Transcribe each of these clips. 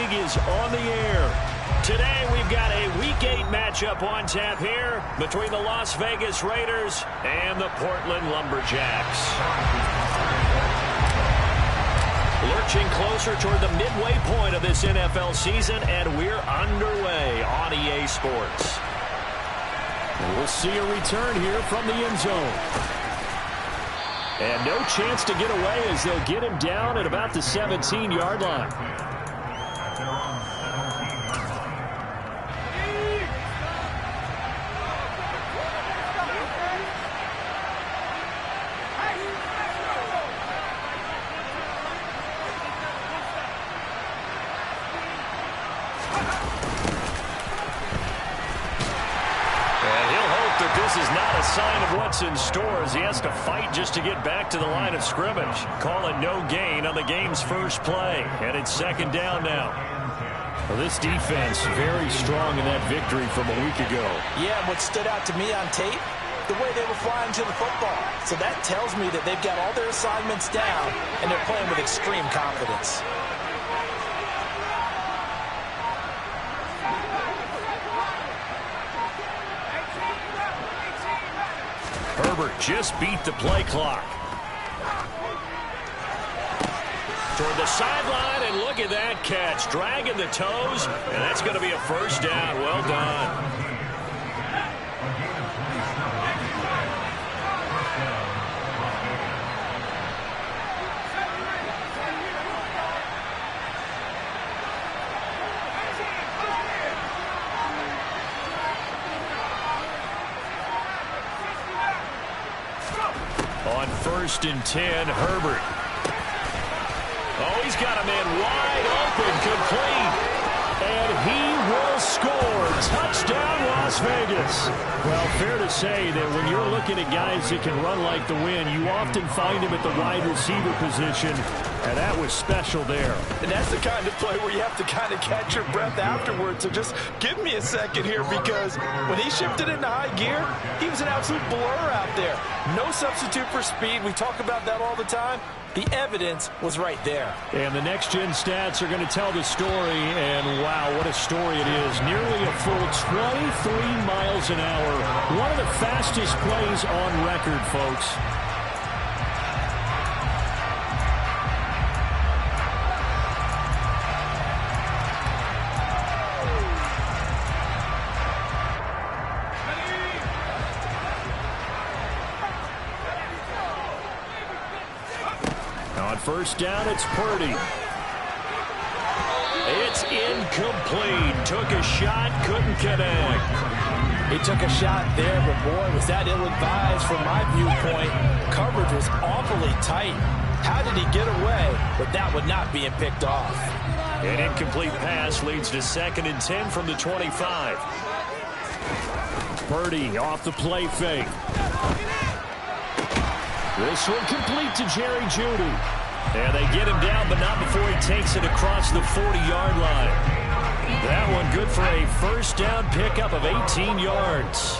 League is on the air. Today we've got a Week 8 matchup on tap here between the Las Vegas Raiders and the Portland Lumberjacks. Lurching closer toward the midway point of this NFL season, and we're underway on EA Sports. We'll see a return here from the end zone. And no chance to get away as they'll get him down at about the 17-yard line. This is not a sign of what's in store as he has to fight just to get back to the line of scrimmage. Call it no gain on the game's first play, and it's second down now. Well, this defense very strong in that victory from a week ago. Yeah, what stood out to me on tape, the way they were flying to the football. So that tells me that they've got all their assignments down, and they're playing with extreme confidence. Herbert just beat the play clock. Toward the sideline, and look at that catch. Dragging the toes, and that's going to be a first down. Well done. On 1st and 10, Herbert. Oh, he's got a man wide open, complete. And he will score. Touchdown, Las Vegas. Well, fair to say that when you're looking at guys that can run like the wind, you often find him at the wide receiver position, and that was special there. And that's the kind of play where you have to kind of catch your breath afterwards. So just give me a second here, because when he shifted into high gear, he was an absolute blur out there. No substitute for speed. We talk about that all the time. The evidence was right there. And the next-gen stats are going to tell the story, and wow, what a story it is. Nearly a full 23 miles an hour. One of the fastest plays on record, folks. On first down, it's Purdy. It's incomplete. Took a shot, couldn't connect. He took a shot there, but boy, was that ill-advised from my viewpoint. Coverage was awfully tight. How did he get away? But that would not be picked off. An incomplete pass leads to 2nd and 10 from the 25. Purdy off the play fake. This one complete to Jerry Jeudy. And they get him down, but not before he takes it across the 40-yard line. That one good for a first down pickup of 18 yards.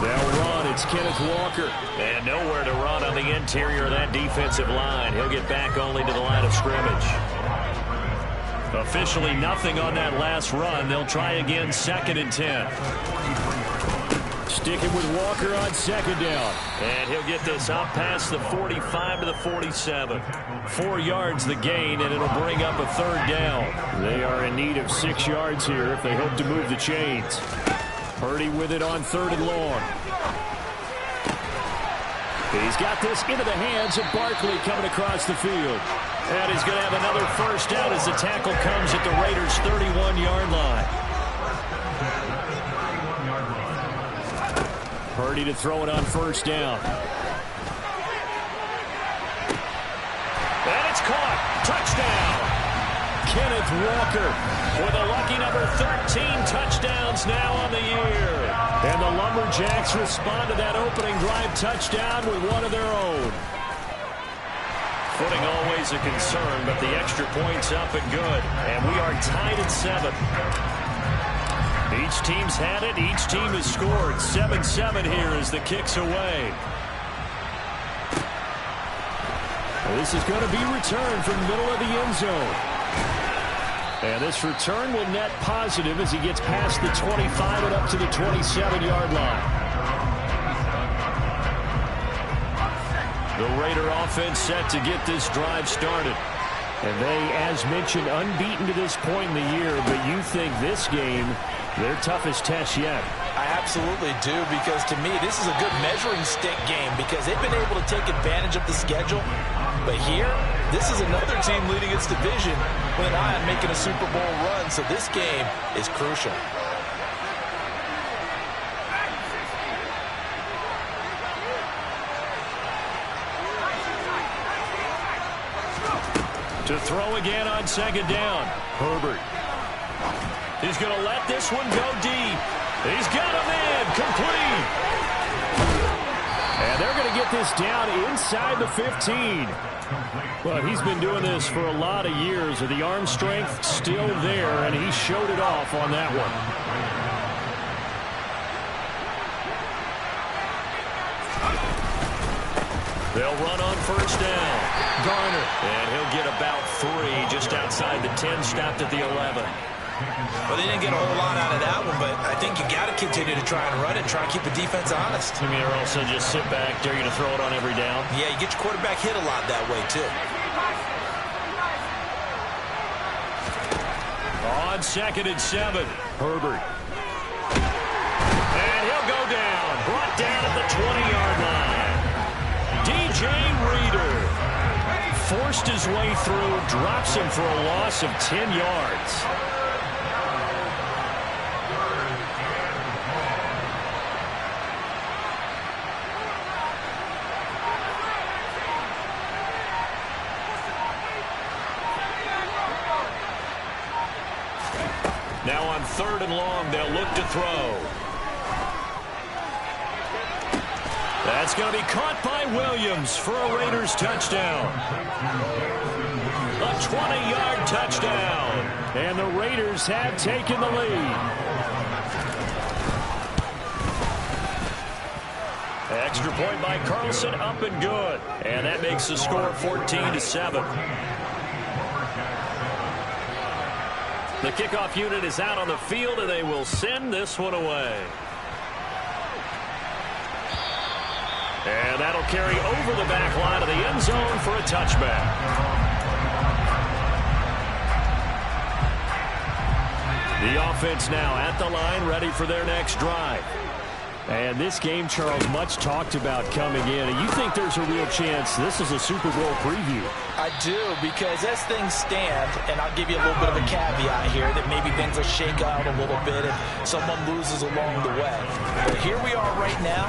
They'll run. It's Kenneth Walker. And nowhere to run on the interior of that defensive line. He'll get back only to the line of scrimmage. Officially nothing on that last run. They'll try again, 2nd and 10. Sticking with Walker on 2nd down. And he'll get this up past the 45 to the 47. 4 yards the gain, and it'll bring up a 3rd down. They are in need of 6 yards here if they hope to move the chains. Purdy with it on 3rd and long. He's got this into the hands of Barkley coming across the field. And he's going to have another first down as the tackle comes at the Raiders' 31-yard line. Purdy to throw it on 1st down. And it's caught. Touchdown. Kenneth Walker with a lucky number 13 touchdowns now on the year. And the Lumberjacks respond to that opening drive touchdown with one of their own. Footing always a concern, but the extra point's up and good. And we are tied at 7. Each team's had it. Each team has scored. 7-7 here as the kick's away. This is going to be returned from the middle of the end zone. And this return will net positive as he gets past the 25 and up to the 27-yard line. The Raider offense set to get this drive started. And they, as mentioned, unbeaten to this point in the year, but you think this game, their toughest test yet. I absolutely do, because to me, this is a good measuring stick game because they've been able to take advantage of the schedule. But here, this is another team leading its division with an eye on making a Super Bowl run, so this game is crucial. To throw again on second down. Herbert. He's going to let this one go deep. He's got a man complete. And they're going to get this down inside the 15. Well, he's been doing this for a lot of years. The arm strength still there, and he showed it off on that one. They'll run on first down. Garner. And he'll get about 3 just outside the 10, stopped at the 11. Well, they didn't get a whole lot out of that one, but I think you got to continue to try and run it and try to keep the defense honest. I mean, or also just sit back, dare you to throw it on every down. Yeah, you get your quarterback hit a lot that way, too. On second and 7, Herbert. And he'll go down. Brought down at the 20-yard line. DJ Reader forced his way through, drops him for a loss of 10 yards. Now on third and long, they'll look to throw. That's going to be caught by Williams for a Raiders touchdown. A 20-yard touchdown. And the Raiders have taken the lead. Extra point by Carlson, up and good. And that makes the score 14-7. The kickoff unit is out on the field, and they will send this one away. And that'll carry over the back line of the end zone for a touchback. The offense now at the line, ready for their next drive. And this game, Charles, much talked about coming in. And you think there's a real chance this is a Super Bowl preview? I do, because as things stand, and I'll give you a little bit of a caveat here, that maybe things will shake out a little bit if someone loses along the way. But here we are right now.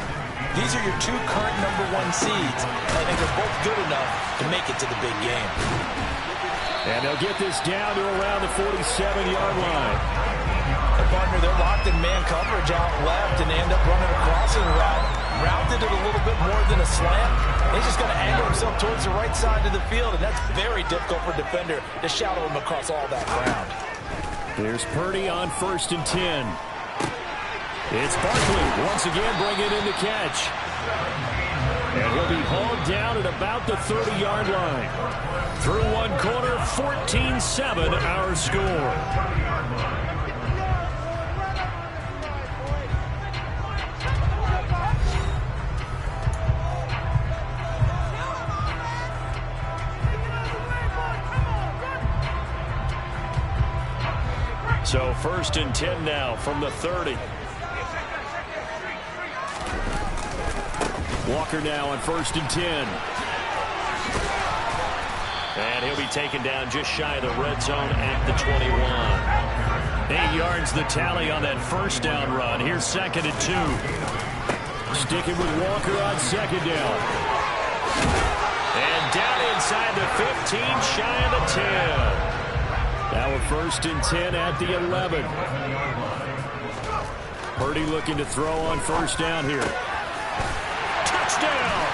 These are your two current #1 seeds. I think they're both good enough to make it to the big game. And they'll get this down to around the 47-yard line. And partner, they're locked in man coverage out left, and they end up running a crossing route. Rounded it a little bit more than a slant. He's just going to angle himself towards the right side of the field, and that's very difficult for a defender to shadow him across all that ground. There's Purdy on first and 10. It's Barkley once again bringing in the catch. And he'll be hauled down at about the 30-yard line. Through one quarter, 14-7 our score. So first and 10 now from the 30. Walker now on first and 10. And he'll be taken down just shy of the red zone at the 21. 8 yards the tally on that first down run. Here's second and 2. Sticking with Walker on second down. And down inside the 15, shy of the 10. Now a first and 10 at the 11. Purdy looking to throw on first down here. Touchdown!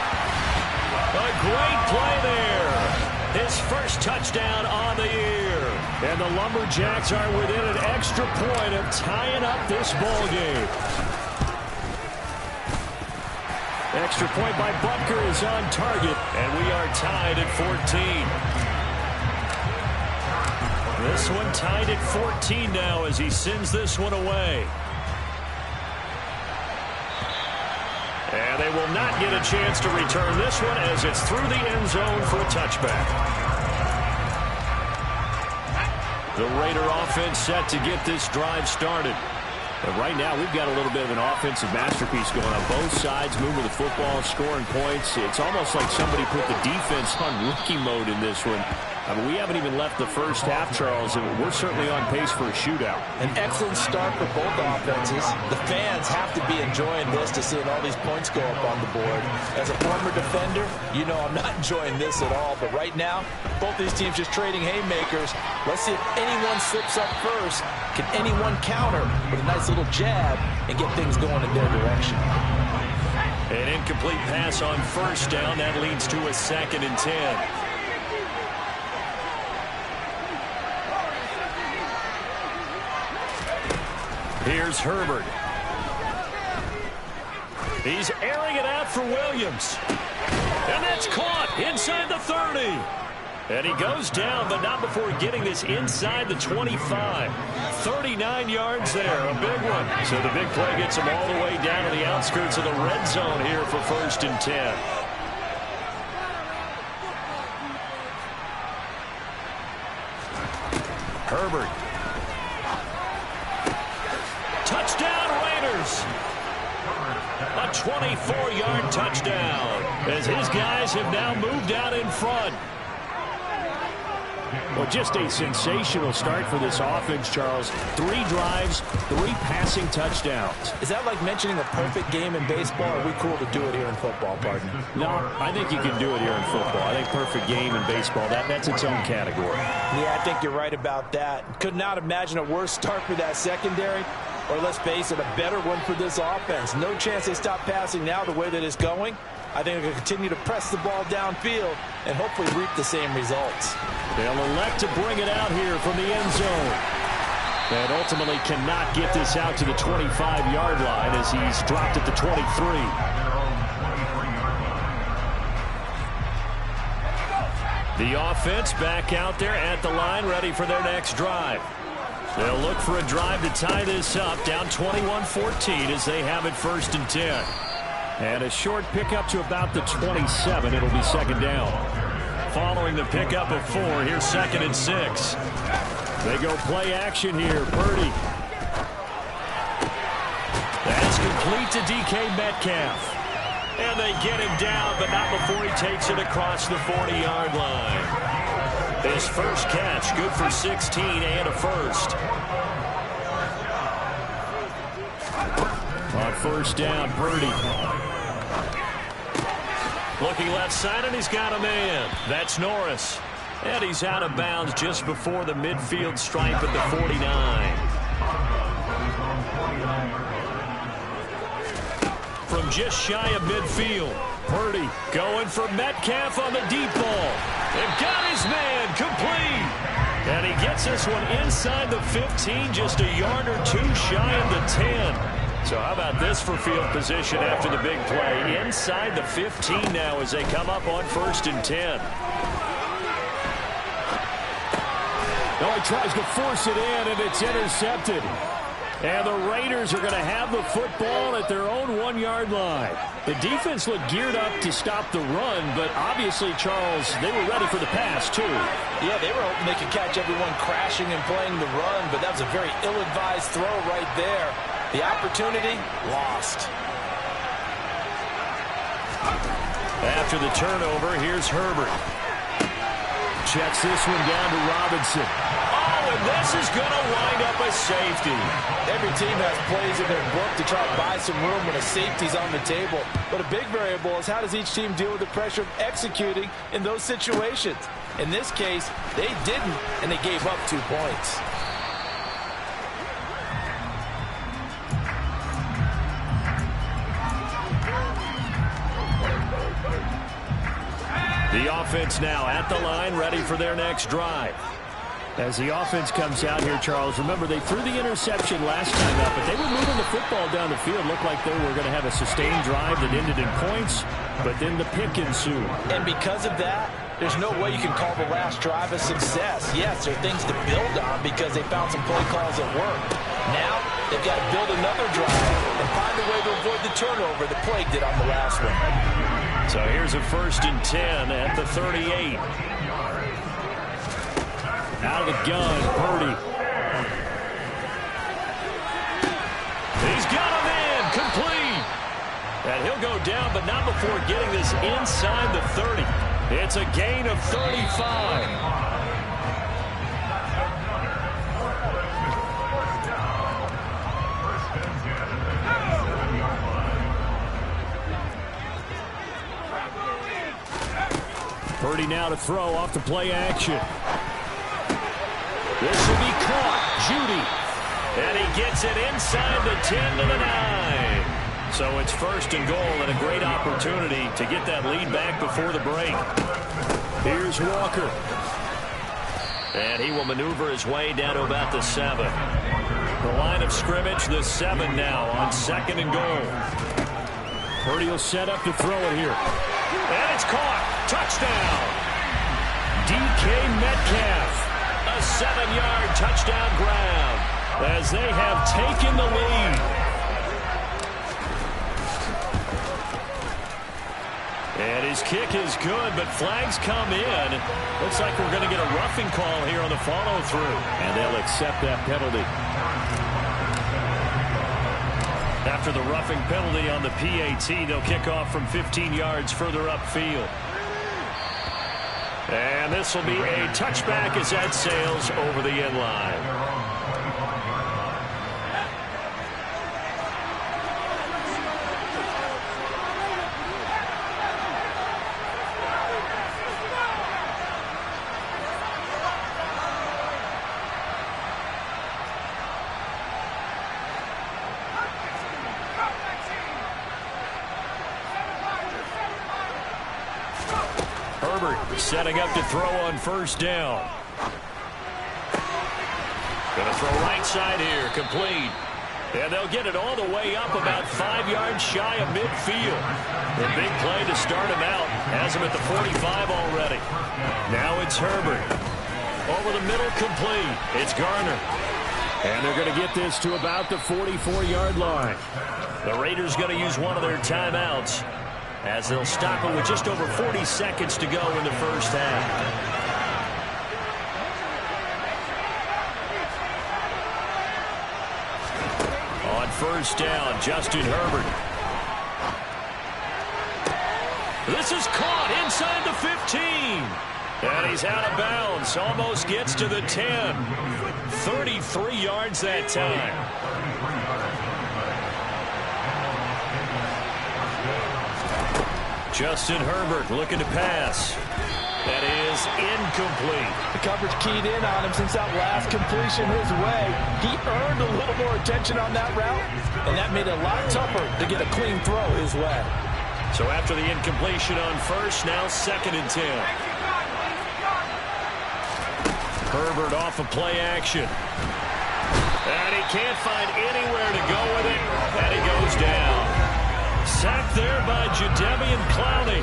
A great play there. His first touchdown on the year. And the Lumberjacks are within an extra point of tying up this ball game. extra point by Butker is on target, and we are tied at 14. This one tied at 14 now as he sends this one away. And they will not get a chance to return this one as it's through the end zone for a touchback. The Raider offense set to get this drive started. But right now, we've got a little bit of an offensive masterpiece going on. Both sides moving the football, scoring points. It's almost like somebody put the defense on rookie mode in this one. I mean, we haven't even left the first half, Charles, and we're certainly on pace for a shootout. An excellent start for both offenses. The fans have to be enjoying this to seeing all these points go up on the board. As a former defender, you know I'm not enjoying this at all. But right now, both these teams just trading haymakers. Let's see if anyone slips up first. Can anyone counter with a nice little jab and get things going in their direction? An incomplete pass on first down. That leads to a 2nd and 10. Here's Herbert. He's airing it out for Williams. And that's caught inside the 30. And he goes down, but not before getting this inside the 25. 39 yards there, a big one. So the big play gets him all the way down to the outskirts of the red zone here for 1st and 10. Herbert. Touchdown, Raiders. A 24-yard touchdown as his guys have now moved out in front. Well, just a sensational start for this offense, Charles. 3 drives, 3 passing touchdowns. Is that like mentioning a perfect game in baseball, or are we cool to do it here in football, partner? No, I think you can do it here in football. I think perfect game in baseball, that's its own category. Yeah, I think you're right about that. Could not imagine a worse start for that secondary. Or let's face it, a better one for this offense. No chance they stop passing now the way that it's going. I think they'll continue to press the ball downfield and hopefully reap the same results. They'll elect to bring it out here from the end zone. And ultimately cannot get this out to the 25-yard line as he's dropped at the 23. The offense back out there at the line, ready for their next drive. They'll look for a drive to tie this up, down 21-14 as they have it 1st and 10. And a short pickup to about the 27. It'll be 2nd down. Following the pickup of 4, here's 2nd and 6. They go play action here. Purdy. That's complete to DK Metcalf. And they get him down, but not before he takes it across the 40-yard line. His first catch, good for 16 and a first. On 1st down, Purdy. Looking left side, and he's got a man. That's Norris. And he's out of bounds just before the midfield stripe at the 49. From just shy of midfield, Purdy going for Metcalf on the deep ball. They've got his man complete. And he gets this one inside the 15, just a yard or 2 shy of the 10. So how about this for field position after the big play? Inside the 15 now as they come up on 1st and 10. Now he tries to force it in, and it's intercepted. And the Raiders are going to have the football at their own 1-yard line. The defense looked geared up to stop the run, but obviously, Charles, they were ready for the pass, too. Yeah, they were hoping they could catch everyone crashing and playing the run, but that was a very ill-advised throw right there. The opportunity, lost. After the turnover, here's Herbert. Checks this one down to Robinson. And this is going to wind up a safety. Every team has plays in their book to try to buy some room when a safety's on the table. But a big variable is how does each team deal with the pressure of executing in those situations. In this case, they didn't, and they gave up 2 points. The offense now at the line, ready for their next drive. As the offense comes out here, Charles, remember they threw the interception last time out, but they were moving the football down the field. Looked like they were going to have a sustained drive that ended in points, but then the pick ensued. And because of that, there's no way you can call the last drive a success. Yes, there are things to build on because they found some play calls that work. Now, they've got to build another drive and find a way to avoid the turnover that plagued it on the last one. So here's a 1st and 10 at the 38. Out of the gun, Purdy. He's got him in, complete. And he'll go down, but not before getting this inside the 30. It's a gain of 35. Purdy now to throw off the play action. This will be caught. Judy. And he gets it inside the 10 to the 9. So it's 1st and goal and a great opportunity to get that lead back before the break. Here's Walker. And he will maneuver his way down to about the 7. The line of scrimmage, the 7 now on 2nd and goal. Purdy will set up to throw it here. And it's caught. Touchdown. DK Metcalf. A 7-yard touchdown grab as they have taken the lead. And his kick is good, but flags come in. Looks like we're going to get a roughing call here on the follow-through. And they'll accept that penalty. After the roughing penalty on the PAT, they'll kick off from 15 yards further upfield. And this will be a touchback as that sails over the end line. Setting up to throw on 1st down. Going to throw right side here, complete. And they'll get it all the way up about 5 yards shy of midfield. A big play to start him out. Has him at the 45 already. Now it's Herbert. Over the middle, complete. It's Garner. And they're going to get this to about the 44-yard line. The Raiders going to use one of their timeouts, as they'll stop it with just over 40 seconds to go in the first half. On 1st down, Justin Herbert. This is caught inside the 15. And he's out of bounds. Almost gets to the 10. 33 yards that time. Justin Herbert looking to pass. That is incomplete. The coverage keyed in on him since that last completion his way. He earned a little more attention on that route, and that made it a lot tougher to get a clean throw his way. So after the incompletion on 1st, now 2nd and 10. Herbert off of play action. And he can't find anywhere to go with it, and he goes down. Sacked there by Jadeveon Clowney.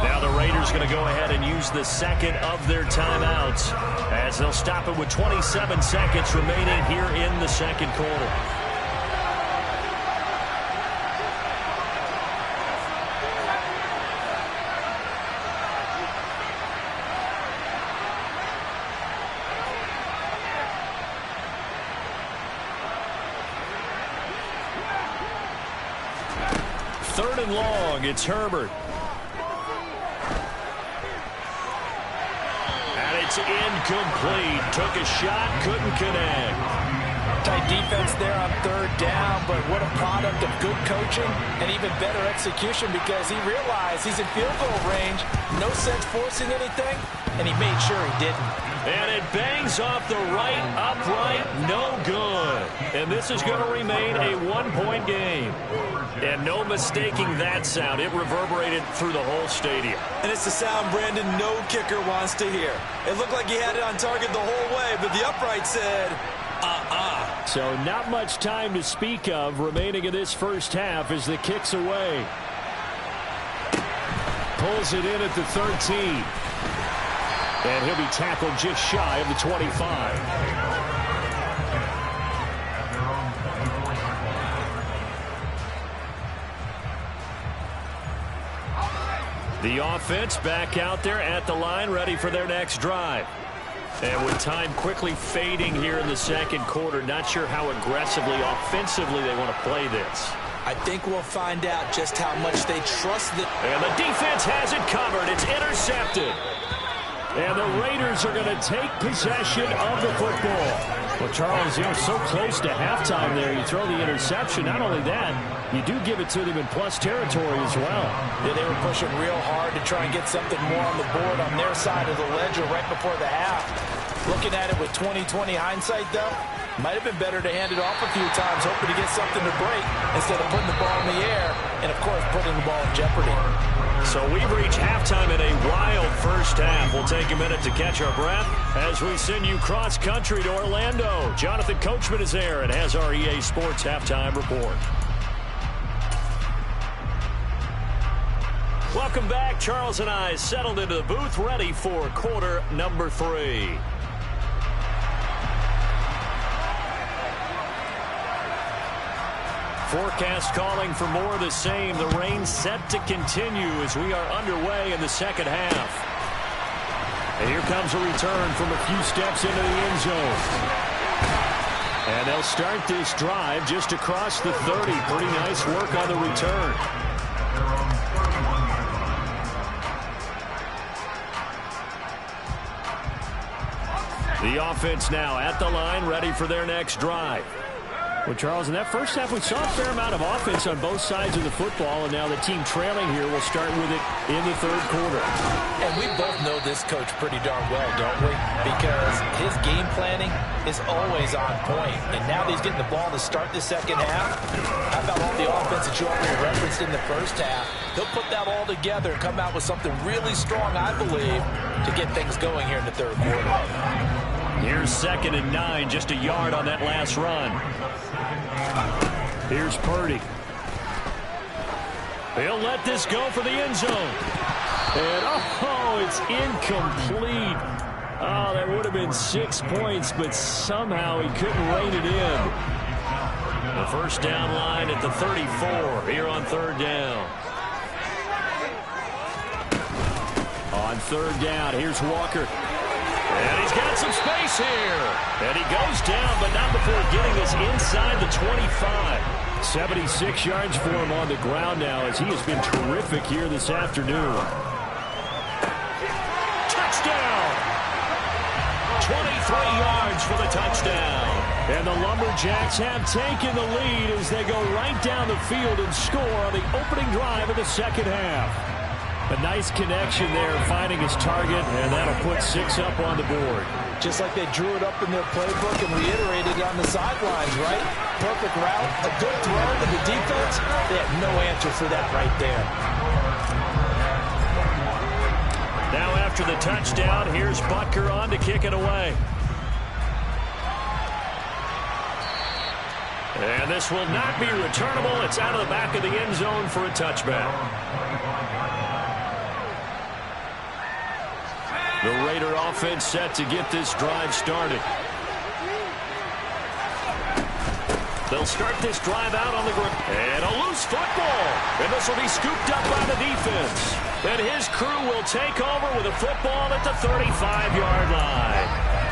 Now the Raiders going to go ahead and use the 2nd of their timeouts, as they'll stop it with 27 seconds remaining here in the 2nd quarter. Third and long, it's Herbert. And it's incomplete. Took a shot, couldn't connect. Tight defense there on 3rd down, but what a product of good coaching and even better execution, because he realized he's in field goal range. No sense forcing anything, and he made sure he didn't. And it bangs off the right upright, no good. And this is going to remain a one-point game. And no mistaking that sound. It reverberated through the whole stadium. And it's the sound Brandon no kicker wants to hear. It looked like he had it on target the whole way, but the upright said, So not much time to speak of remaining in this first half as the kick's away. Pulls it in at the 13. And he'll be tackled just shy of the 25. The offense back out there at the line, ready for their next drive. And with time quickly fading here in the second quarter, not sure how aggressively, offensively they want to play this. I think we'll find out just how much they trust the... And the defense has it covered. It's intercepted. And the Raiders are going to take possession of the football. Well, Charles, so close to halftime there. You throw the interception. Not only that, you do give it to them in plus territory as well. Yeah, they were pushing real hard to try and get something more on the board on their side of the ledger right before the half. Looking at it with 20/20 hindsight, though, might have been better to hand it off a few times, hoping to get something to break instead of putting the ball in the air and, of course, putting the ball in jeopardy. So we've reached halftime in a wild first half. We'll take a minute to catch our breath as we send you cross-country to Orlando. Jonathan Coachman is there and has our EA Sports halftime report. Welcome back. Charles and I settled into the booth, ready for quarter number 3. Forecast calling for more of the same. The rain set to continue as we are underway in the second half. And here comes a return from a few steps into the end zone. And they'll start this drive just across the 30. Pretty nice work on the return. The offense now at the line, ready for their next drive. Well, Charles, in that first half, we saw a fair amount of offense on both sides of the football, and now the team trailing here will start with it in the third quarter. And we both know this coach pretty darn well, don't we? Because his game planning is always on point. And now that he's getting the ball to start the second half, how about all the offense that you already referenced in the first half? He'll put that all together and come out with something really strong, I believe, to get things going here in the third quarter. Here's 2nd and 9, just a yard on that last run. Here's Purdy. He'll let this go for the end zone. And, it's incomplete. Oh, that would have been 6 points, but somehow he couldn't rein it in. The first down line at the 34 here on third down. On third down, here's Walker. And he's got some space here. And he goes down, but not before getting us inside the 25. 76 yards for him on the ground now as he has been terrific here this afternoon. Touchdown! 23 yards for the touchdown. And the Lumberjacks have taken the lead as they go right down the field and score on the opening drive of the second half. A nice connection there, finding his target, and that'll put 6 up on the board. Just like they drew it up in their playbook and reiterated it on the sidelines, right? Perfect route, a good throw to the defense. They have no answer for that right there. Now after the touchdown, here's Butker on to kick it away. And this will not be returnable. It's out of the back of the end zone for a touchback. The Raider offense set to get this drive started. They'll start this drive out on the ground. And a loose football. And this will be scooped up by the defense. And his crew will take over with a football at the 35-yard line.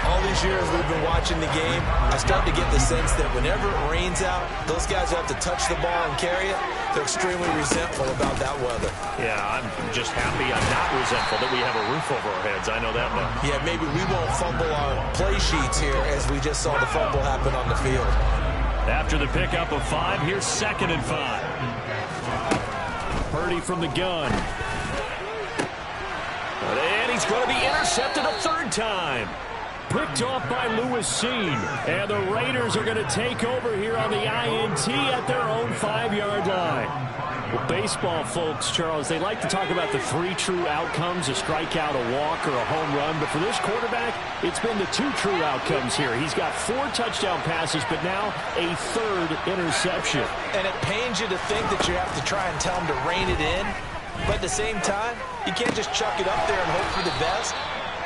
All these years we've been watching the game, I start to get the sense that whenever it rains out, those guys who have to touch the ball and carry it, they're extremely resentful about that weather. Yeah, I'm just happy I'm not resentful that we have a roof over our heads. I know that much. Yeah, maybe we won't fumble our play sheets here as we just saw the fumble happen on the field. After the pickup of 5, here's 2nd and 5. Purdy from the gun. And he's going to be intercepted a third time. picked off by Lewis Cine. And the Raiders are going to take over here on the INT at their own 5-yard line. Well, baseball folks, Charles, they like to talk about the 3 true outcomes, a strikeout, a walk, or a home run. But for this quarterback, it's been the 2 true outcomes here. He's got 4 touchdown passes, but now a 3rd interception. And it pains you to think that you have to try and tell him to rein it in. But at the same time, you can't just chuck it up there and hope for the best.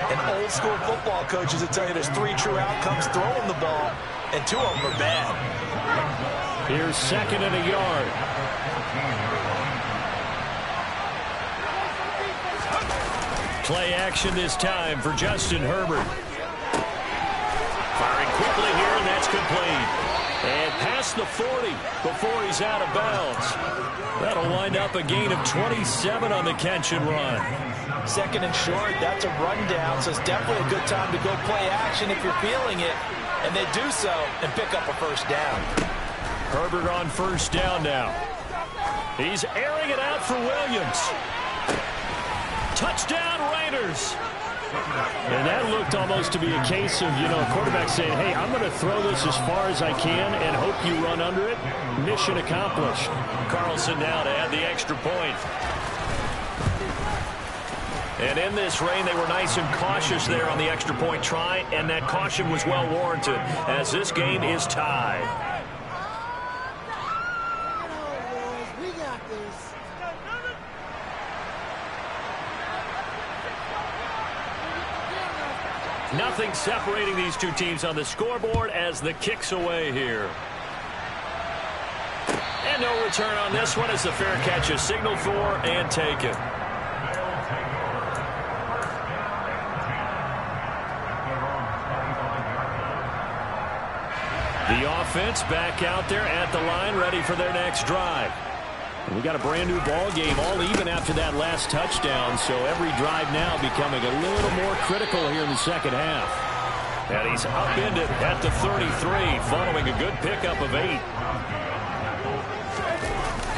And old school football coaches will tell you there's 3 true outcomes throwing the ball, and 2 of them are bad. Here's 2nd and a yard. Play action this time for Justin Herbert. Firing quickly here, and that's complete. And past the 40 before he's out of bounds. That'll wind up a gain of 27 on the catch and run. 2nd and short, that's a rundown, so it's definitely a good time to go play action if you're feeling it. And they do so and pick up a 1st down. Herbert on 1st down now. He's airing it out for Williams. Touchdown, Raiders. And that looked almost to be a case of, a quarterback saying, hey, I'm going to throw this as far as I can and hope you run under it. Mission accomplished. Carlson now to add the extra point. And in this rain, they were nice and cautious there on the extra point try, and that caution was well warranted as this game is tied. Nothing separating these 2 teams on the scoreboard as the kick's away here. And no return on this one as the fair catch is signaled for and taken. The offense back out there at the line, ready for their next drive. And we got a brand new ball game, all even after that last touchdown, so every drive now becoming a little more critical here in the 2nd half. And he's upended at the 33, following a good pickup of 8.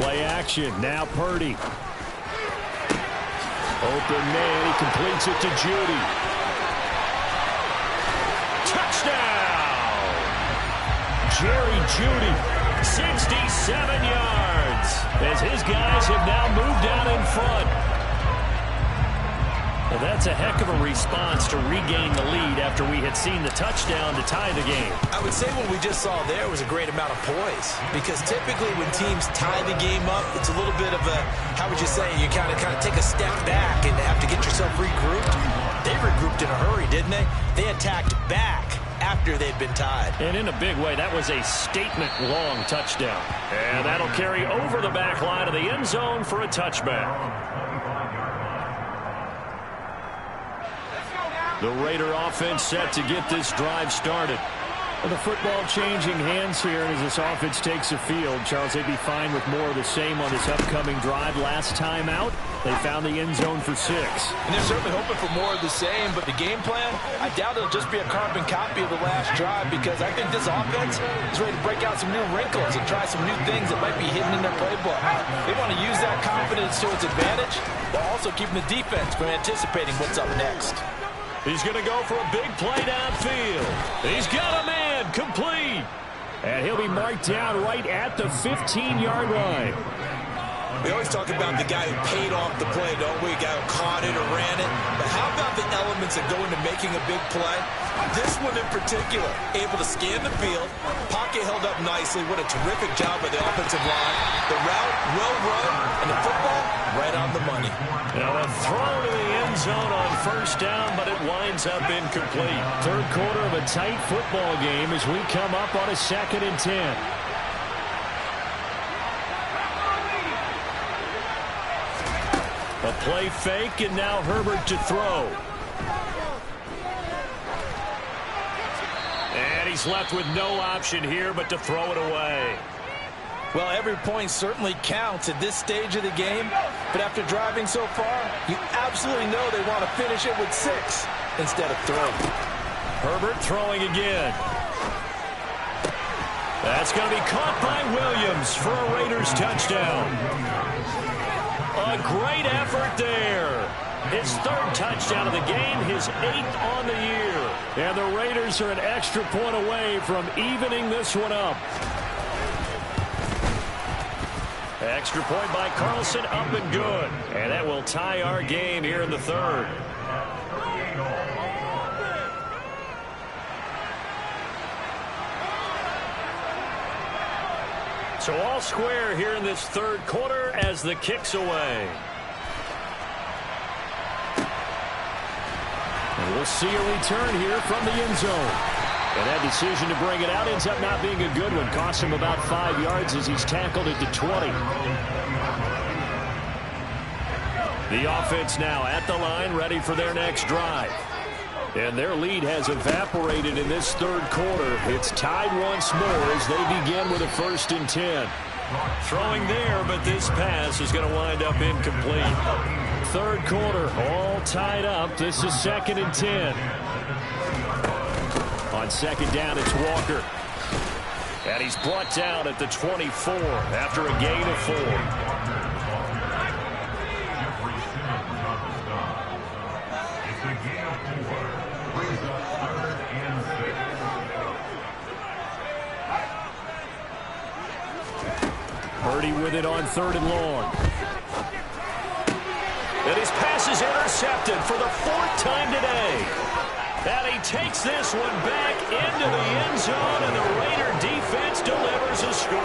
Play action, now Purdy. Open man, he completes it to Judy. Touchdown! Jerry Judy, 67 yards, as his guys have now moved down in front. Well, that's a heck of a response to regain the lead after we had seen the touchdown to tie the game. I would say what we just saw there was a great amount of poise, because typically when teams tie the game up, it's a little bit of a, how would you say, you kind of take a step back and have to get yourself regrouped. They regrouped in a hurry, didn't they? They attacked back after they'd been tied. And in a big way, that was a statement-long touchdown. And that'll carry over the back line of the end zone for a touchback. The Raider offense set to get this drive started. Well, the football changing hands here as this offense takes the field. Charles, they'd be fine with more of the same on this upcoming drive. Last time out, they found the end zone for 6. And they're certainly hoping for more of the same, but the game plan, I doubt it'll just be a carbon copy of the last drive, because I think this offense is ready to break out some new wrinkles and try some new things that might be hidden in their playbook. They want to use that confidence to its advantage, while also keeping the defense from anticipating what's up next. He's going to go for a big play downfield. He's got a man complete. And he'll be marked down right at the 15-yard line. We always talk about the guy who paid off the play, don't we? The guy who caught it or ran it. But how about the elements that go into making a big play? This one in particular, able to scan the field, pocket held up nicely. What a terrific job by the offensive line. The route, well run, and the football, right on the money. Now a throw to the end zone on 1st down, but it winds up incomplete. 3rd quarter of a tight football game as we come up on a 2nd and 10. A play fake, and now Herbert to throw. And he's left with no option here but to throw it away. Well, every point certainly counts at this stage of the game, but after driving so far, you absolutely know they want to finish it with 6 instead of 3. Herbert throwing again. That's going to be caught by Williams for a Raiders touchdown. A great effort there. His 3rd touchdown of the game, his 8th on the year. And the Raiders are an extra point away from evening this one up. Extra point by Carlson, up and good. And that will tie our game here in the third. So all square here in this third quarter as the kick's away. And we'll see a return here from the end zone. And that decision to bring it out ends up not being a good one. Costs him about 5 yards as he's tackled at the 20. The offense now at the line, ready for their next drive. And their lead has evaporated in this third quarter. It's tied once more as they begin with a 1st and 10. Throwing there, but this pass is going to wind up incomplete. Third quarter, all tied up. This is 2nd and 10. On 2nd down, it's Walker. And he's brought down at the 24 after a gain of 4. Purdy with it on 3rd and long. And his pass is intercepted for the 4th time today. And he takes this one back into the end zone, and the Raider defense delivers a score.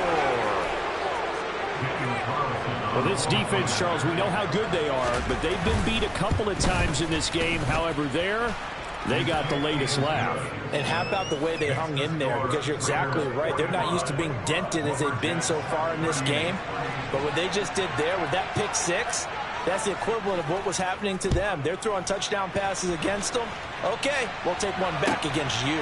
Well, this defense, Charles, we know how good they are, but they've been beat a couple of times in this game. However, they got the latest laugh. And how about the way they hung in there? Because you're exactly right. They're not used to being dented as they've been so far in this game. But what they just did there with that pick 6, that's the equivalent of what was happening to them. They're throwing touchdown passes against them. Okay, we'll take one back against you.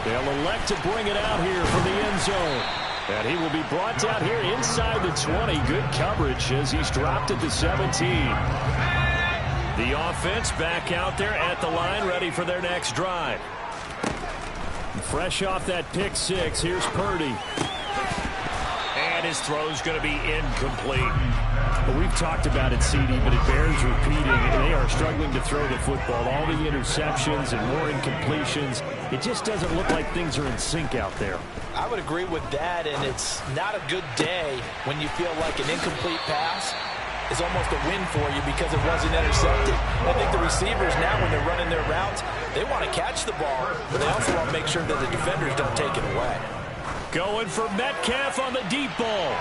They'll elect to bring it out here from the end zone. And he will be brought down here inside the 20. Good coverage as he's dropped at the 17. The offense back out there at the line, ready for their next drive. Fresh off that pick 6, here's Purdy. And his throw's going to be incomplete. Well, we've talked about it, CD, but it bears repeating. They are struggling to throw the football. All the interceptions and more incompletions. It just doesn't look like things are in sync out there. I would agree with that, and it's not a good day when you feel like an incomplete pass is almost a win for you because it wasn't intercepted. I think the receivers now, when they're running their routes, they want to catch the ball, but they also want to make sure that the defenders don't take it away. Going for Metcalf on the deep ball.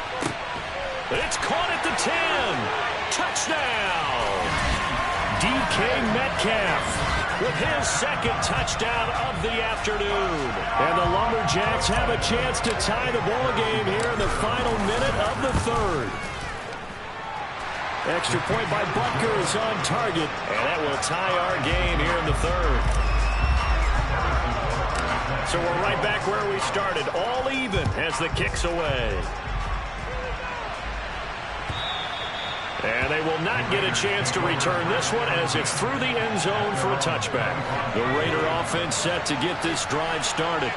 It's caught at the 10. Touchdown! DK Metcalf with his 2nd touchdown of the afternoon. And the Lumberjacks have a chance to tie the ball game here in the final minute of the 3rd. Extra point by Butker is on target, and that will tie our game here in the 3rd. So we're right back where we started, all even as the kick's away. And they will not get a chance to return this one as it's through the end zone for a touchback. The Raider offense set to get this drive started.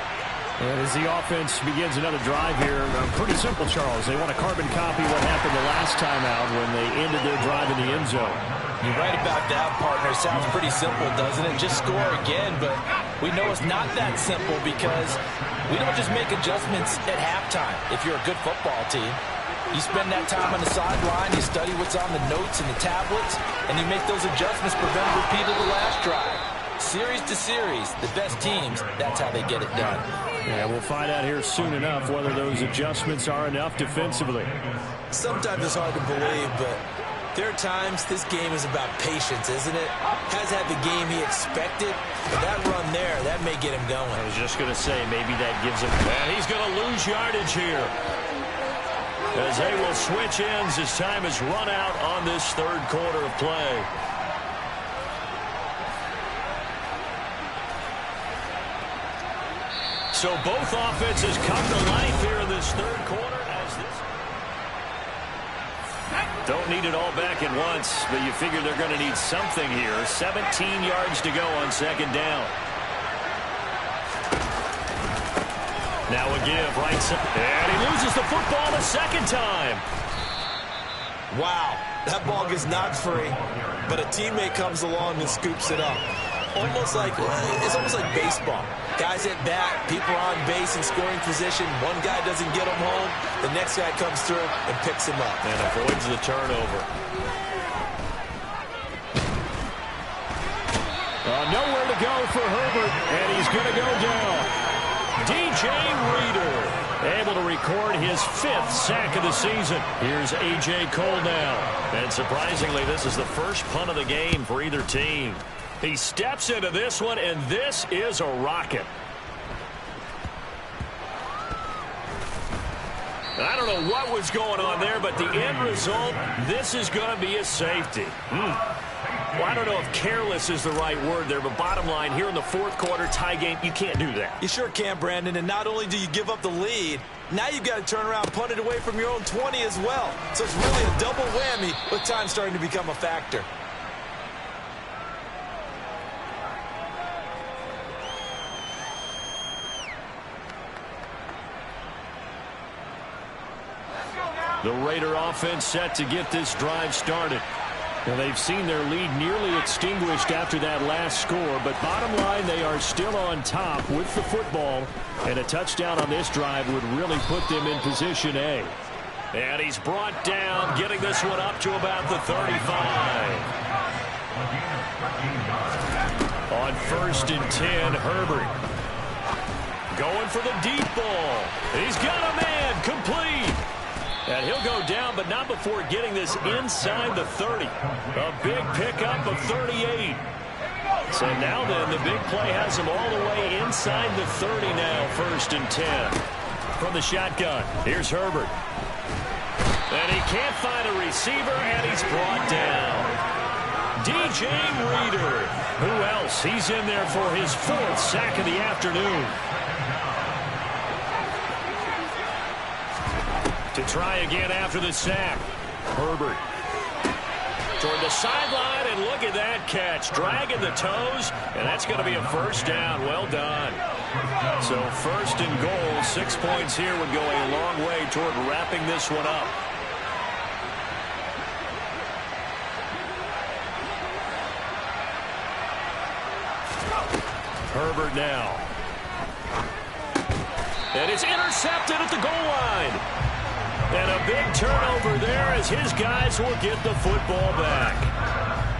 And as the offense begins another drive here, pretty simple, Charles. They want to carbon copy what happened the last time out when they ended their drive in the end zone. You're right about that, partner. Sounds pretty simple, doesn't it? Just score again, but we know it's not that simple because we don't just make adjustments at halftime if you're a good football team. You spend that time on the sideline, you study what's on the notes and the tablets, and you make those adjustments, prevent a repeat of the last drive. Series to series, the best teams, that's how they get it done. Yeah, we'll find out here soon enough whether those adjustments are enough defensively. Sometimes it's hard to believe, but there are times this game is about patience, isn't it? Has had the game he expected, but that run there, that may get him going. I was just going to say, maybe that gives him... And he's going to lose yardage here. As they will switch ends as time has run out on this 3rd quarter of play. So both offenses come to life here in this 3rd quarter. Don't need it all back at once, but you figure they're going to need something here. 17 yards to go on 2nd down. Now a give, right side. And he loses the football a 2nd time. Wow, that ball gets knocked free, but a teammate comes along and scoops it up. almost like baseball. Guys at bat, people on base in scoring position. One guy doesn't get him home. The next guy comes through and picks him up. And avoids the turnover. Nowhere to go for Herbert, and he's going to go down. DJ Reader able to record his 5th sack of the season. Here's A.J. Cole now. And surprisingly, this is the first punt of the game for either team. He steps into this one, and this is a rocket. I don't know what was going on there, but the end result, this is going to be a safety. Well, I don't know if careless is the right word there, but bottom line, here in the 4th quarter, tie game, you can't do that. You sure can, Brandon, and not only do you give up the lead, now you've got to turn around and punt it away from your own 20 as well. So it's really a double whammy with time starting to become a factor. The Raider offense set to get this drive started. Well, they've seen their lead nearly extinguished after that last score, but bottom line, they are still on top with the football, and a touchdown on this drive would really put them in position A. And he's brought down, getting this one up to about the 35. On 1st and 10, Herbert going for the deep ball. He's got a man, complete. And he'll go down, but not before getting this inside the 30. A big pickup of 38. So now then, the big play has him all the way inside the 30 now, 1st and 10. From the shotgun, here's Herbert. And he can't find a receiver, and he's brought down. DJ Reader. Who else? He's in there for his 4th sack of the afternoon. To try again after the sack. Herbert toward the sideline, and look at that catch. Dragging the toes, and that's going to be a 1st down. Well done. So 1st and goal. 6 points here would go a long way toward wrapping this one up. Herbert now. And it's intercepted at the goal line. And a big turnover there as his guys will get the football back.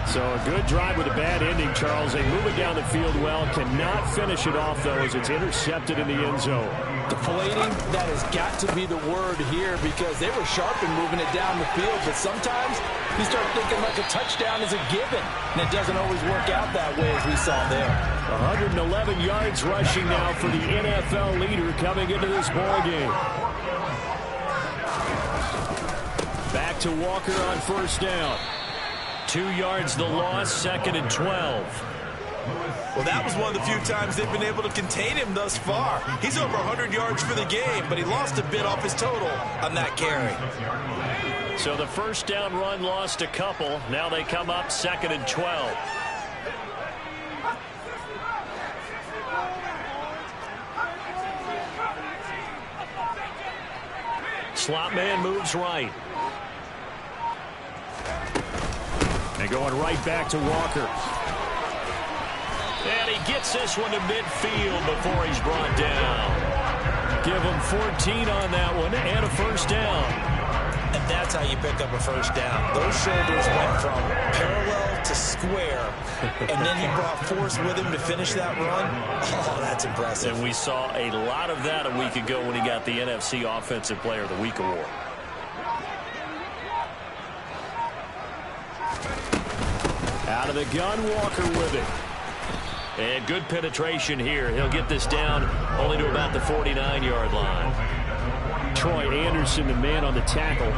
So a good drive with a bad ending, Charles. They move it down the field well. Cannot finish it off, though, as it's intercepted in the end zone. Deflating, that has got to be the word here, because they were sharp in moving it down the field, but sometimes you start thinking like a touchdown is a given, and it doesn't always work out that way as we saw there. 111 yards rushing now for the NFL leader coming into this ballgame. Back to Walker on 1st down. 2 yards the loss, 2nd and 12. Well, that was one of the few times they've been able to contain him thus far. He's over 100 yards for the game, but he lost a bit off his total on that carry. So the 1st down run lost a couple. Now they come up 2nd and 12. Slot man moves right. And going right back to Walker. And he gets this one to midfield before he's brought down. Give him 14 on that one and a 1st down. And that's how you pick up a 1st down. Those shoulders went from parallel to square, and then he brought force with him to finish that run. Oh, that's impressive. And we saw a lot of that a week ago when he got the NFC Offensive Player of the Week award. Out of the gun, Walker with it. And good penetration here. He'll get this down only to about the 49-yard line. Troy Anderson, the man on the tackle.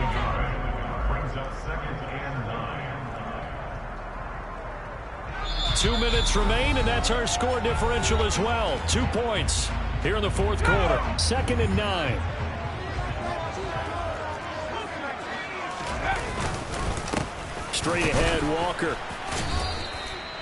Two minutes remain, and that's our score differential as well. 2 points here in the 4th quarter. 2nd and 9. Straight ahead, Walker.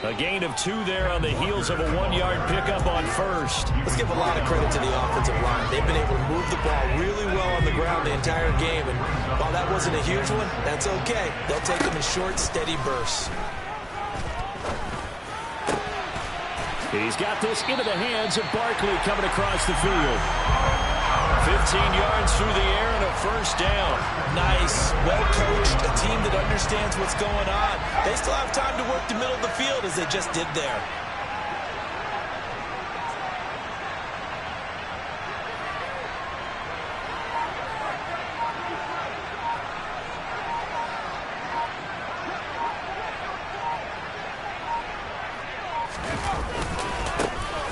A gain of 2 there on the heels of a 1-yard pickup on 1st. Let's give a lot of credit to the offensive line. They've been able to move the ball really well on the ground the entire game. And while that wasn't a huge one, that's okay. They'll take them in short, steady bursts. He's got this into the hands of Barkley coming across the field. 15 yards through the air and a first down. Nice, well-coached, a team that understands what's going on. They still have time to work the middle of the field as they just did there.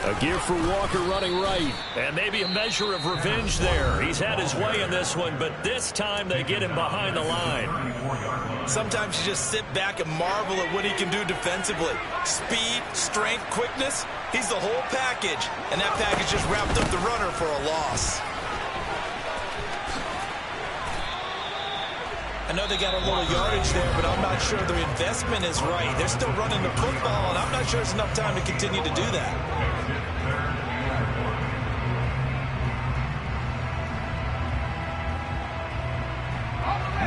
A gear for Walker running right. And maybe a measure of revenge there. He's had his way in this one, but this time they get him behind the line. Sometimes you just sit back and marvel at what he can do defensively. Speed, strength, quickness. He's the whole package. And that package just wrapped up the runner for a loss. I know they got a little yardage there, but I'm not sure their investment is right. They're still running the football, and I'm not sure it's enough time to continue to do that.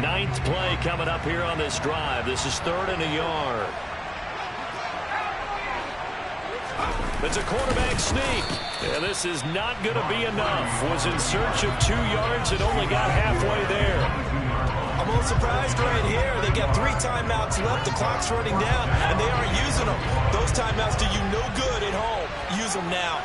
Ninth play coming up here on this drive. This is 3rd and a yard. It's a quarterback sneak. And this is not going to be enough. Was in search of 2 yards and only got halfway there. I'm a little surprised right here. They got 3 timeouts left. The clock's running down, and they aren't using them. Those timeouts do you no good at home. Use them now.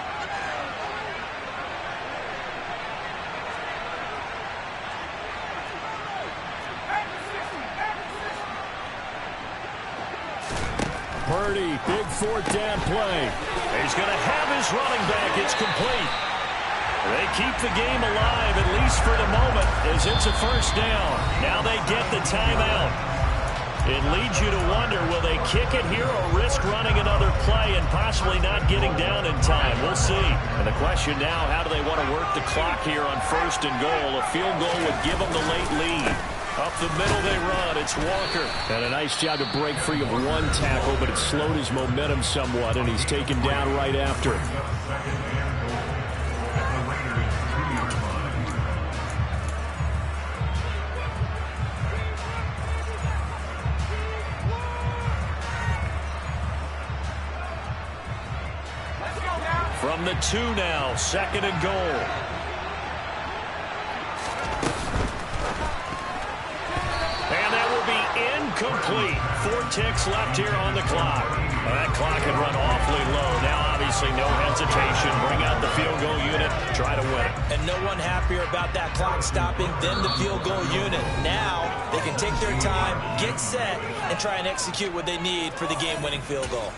Purdy, big 4th down play. He's going to have his running back. It's complete. They keep the game alive, at least for the moment, as it's a first down. Now they get the timeout. It leads you to wonder, will they kick it here or risk running another play and possibly not getting down in time? We'll see. And the question now, how do they want to work the clock here on 1st and goal? A field goal would give them the late lead. Up the middle they run. It's Walker. And a nice job to break free of 1 tackle, but it slowed his momentum somewhat, and he's taken down right after. From the 2 now, 2nd and goal. Incomplete. 4 ticks left here on the clock. That clock had run awfully low. Now, obviously, no hesitation. Bring out the field goal unit. Try to win it. And no one happier about that clock stopping than the field goal unit. Now, they can take their time, get set, and try and execute what they need for the game-winning field goal.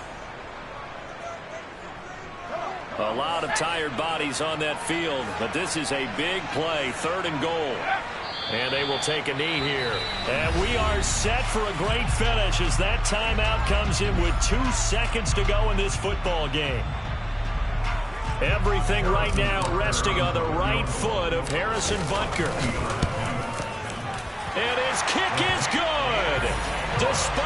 A lot of tired bodies on that field, but this is a big play. 3rd and goal. And they will take a knee here. And we are set for a great finish as that timeout comes in with 2 seconds to go in this football game. Everything right now resting on the right foot of Harrison Butker. And his kick is good. Despite